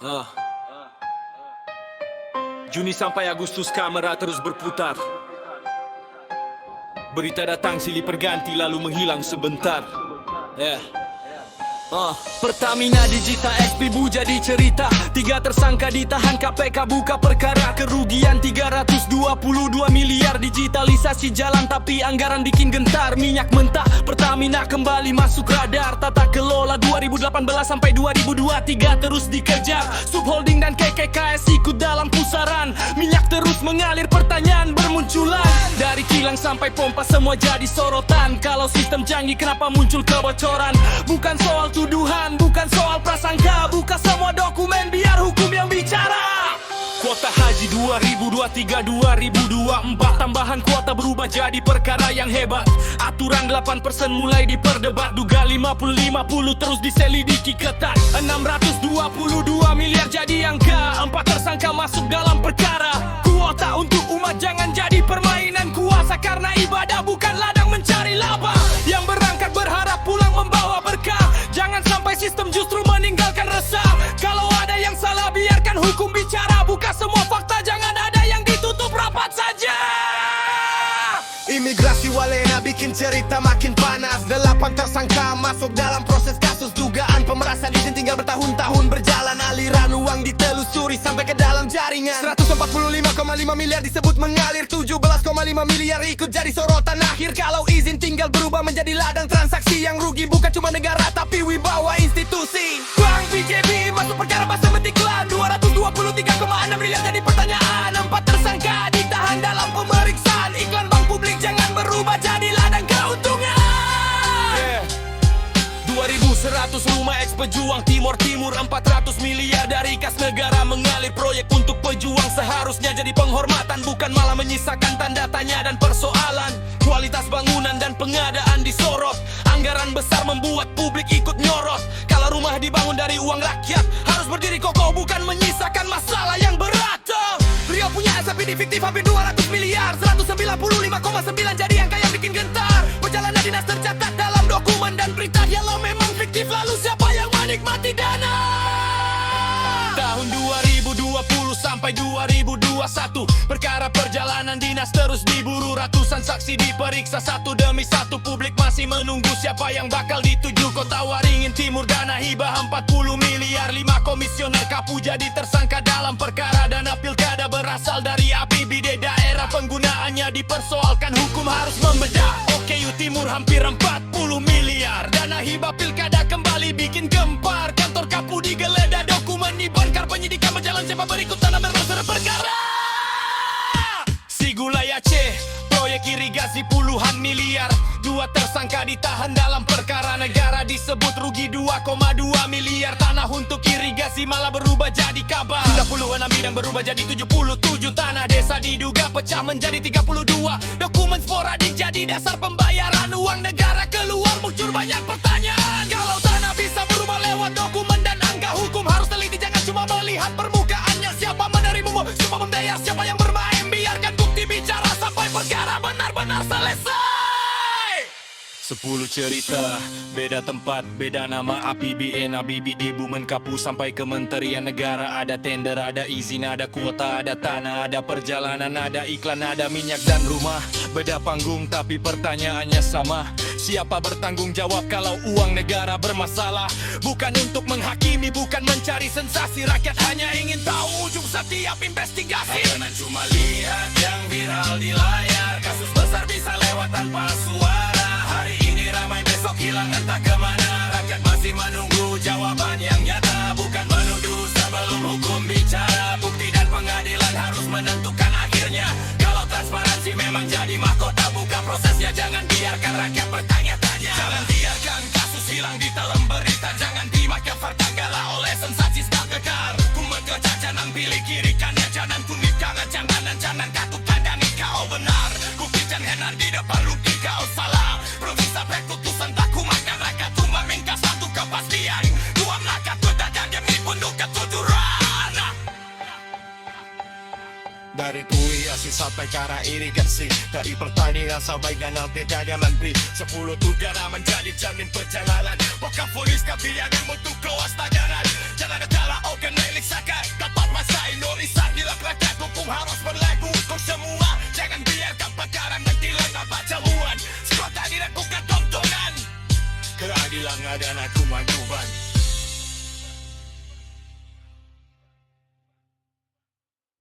Ah. Juni sampai Agustus kamera terus berputar. Berita datang silih berganti lalu menghilang sebentar. Pertamina Digita XP Bu jadi cerita. 3 tersangka ditahan KPK buka perkara. Kerugian 322 miliar. Digitalisasi jalan tapi anggaran bikin gentar. Minyak mentah Pertamina kembali masuk radar. Tata kelola 2018 sampai 2023 terus dikejar. Subholding dan KKKS ikut dalam pusaran. Minyak terus mengalir, pertanyaan bermunculan. Dari kilang sampai pompa semua jadi sorotan. Kalau sistem canggih kenapa muncul kebocoran? Bukan soal tuduhan, bukan soal prasangka. Buka semua dokumen biar hukum yang bicara. Kuota haji 2023-2024. Tambahan kuota berubah jadi perkara yang hebat. Aturan 8% mulai diperdebat. Duga 50-50 terus diselidiki ketat. 622 miliar jadi angka. 4 tersangka masuk dalam perkara. Kuota untuk umat jangan jadi permainan kuasa. Karena ibadah bukan ladang mencari laba. Yang berangkat berharap pulang membawa berkah. Jangan sampai sistem justru meninggalkan resah. Kalau ada yang salah biarkan hukum bicara. Buka semua fakta, jangan ada yang ditutup rapat saja. Imigrasi walena bikin cerita makin panas. 8 tersangka masuk dalam proses kasus dugaan pemerasan. Izin tinggal bertahun-tahun berjalan. Aliran uang ditelusuri sampai ke dalam jaringan. 145,5 miliar disebut mengalir. 17,5 miliar ikut jadi sorotan akhir. Kalau izin tinggal berubah menjadi ladang transaksi. Yang rugi bukan cuma negara tapi wibawa institusi. Bank BJB masuk perkara basah iklan. 223,6 miliar jadi pertanyaan. 4 tersangka ditahan dalam pemeriksaan. Iklan bank publik jangan berubah jadi ladang keuntungan. 2100 rumah eks pejuang Timur 400 miliar dari kas negara mengalir. Proyek untuk pejuang seharusnya jadi penghormatan, bukan malah menyisakan tanda tanya dan persoalan. Kualitas bangunan dan pengadaan disorot. Anggaran besar membuat publik ikut nyorot. Kalau rumah dibangun dari uang rakyat harus berdiri kokoh, bukan menyisakan masalah yang berat. Rio punya SPD fiktif hampir 200 miliar. 195,9 jadi angka yang bikin gentar. Perjalanan dinas tercatat dalam dokumen dan berita. Kalau memang fiktif lalu siapa yang menikmati dana? Tahun 2020 sampai 2021 perkara perjalanan dinas terus diburu. Ratusan saksi diperiksa satu demi satu. Publik masih menunggu siapa yang bakal dituju. Kota Waringin Timur dana hibah 40 miliar. 5 komisioner kapu jadi tersangka dalam perkara. Dana pilkada berasal dari APBD daerah. Penggunaannya dipersoalkan, hukum harus membedah. OKU Timur hampir 40 miliar. Dana hibah pilkada kembali bikin gempar. Kantor kapu digeledah, dokumen dibongkar. Penyidikan berjalan, siapa berikut tanah bermasalah perkara. Sigulai Aceh, proyek irigasi puluhan miliar. 2 tersangka ditahan dalam perkara. Negara disebut rugi 2,2 miliar. Tanah untuk irigasi malah berubah jadi kabar. 36 bidang berubah jadi 77. Tanah desa diduga pecah menjadi 32. Dokumen sporadik jadi dasar pembayaran. Uang negara keluar, muncul banyak pertanyaan. Kalau tanah bisa berubah lewat dokumen dan angka, hukum harus teliti, jangan cuma melihat permukaannya. Siapa menerimamu, siapa membayar, siapa yang bermain. Biarkan bukti bicara sampai perkara benar-benar selesai. 10 cerita, beda tempat, beda nama. APBN, ABBD, Bumen Kapu sampai Kementerian Negara. Ada tender, ada izin, ada kuota, ada tanah, ada perjalanan, ada iklan, ada minyak dan rumah. Beda panggung tapi pertanyaannya sama. Siapa bertanggung jawab kalau uang negara bermasalah? Bukan untuk menghakimi, bukan mencari sensasi. Rakyat hanya ingin tahu ujung setiap investigasi. Jangan cuma lihat yang viral di layar. Kasus besar bisa lewat tanpa suara. Hari ini ramai, besok hilang entah kemana. Rakyat masih menunggu jawaban yang nyata. Bukan menuduh sebelum hukum bicara. Bukti dan pengadilan harus menentukan akhirnya. Kalau transparansi memang jadi mahkota, buka prosesnya. Jangan biarkan rakyat bertanya-tanya. Jangan biarkan kasus hilang di telan berita. Jangan dimakan vertangala oleh sensasi skal kekar. Kumet kecacanan pilih kiri kanan. Jangan kuning jangan jangan jangan katup pandangi kau benar. Bukti jangan di depan rugi kau salah. Provinsi sampai putusan tak kumakan rakyat. Cuma mingkas satu kepastian. Dua melakat kedadan demi punduk ketuturan. Dari Tui Asih sampai Kara irigasi. Dari pertanian sampai ganal tidak ada menteri. 10 negara menjadi jamin perjalanan. Bukan polis kebijakan untuk kewaspadaan. Jangan ada kena eliksakan. Dapat masa Indonesia bila rakyat hukum harus berlaku untuk semua. Jangan biarkan perkara nanti lengah baca uan. Sekota dilakukan tontonan. Keadilan ada aku manuver.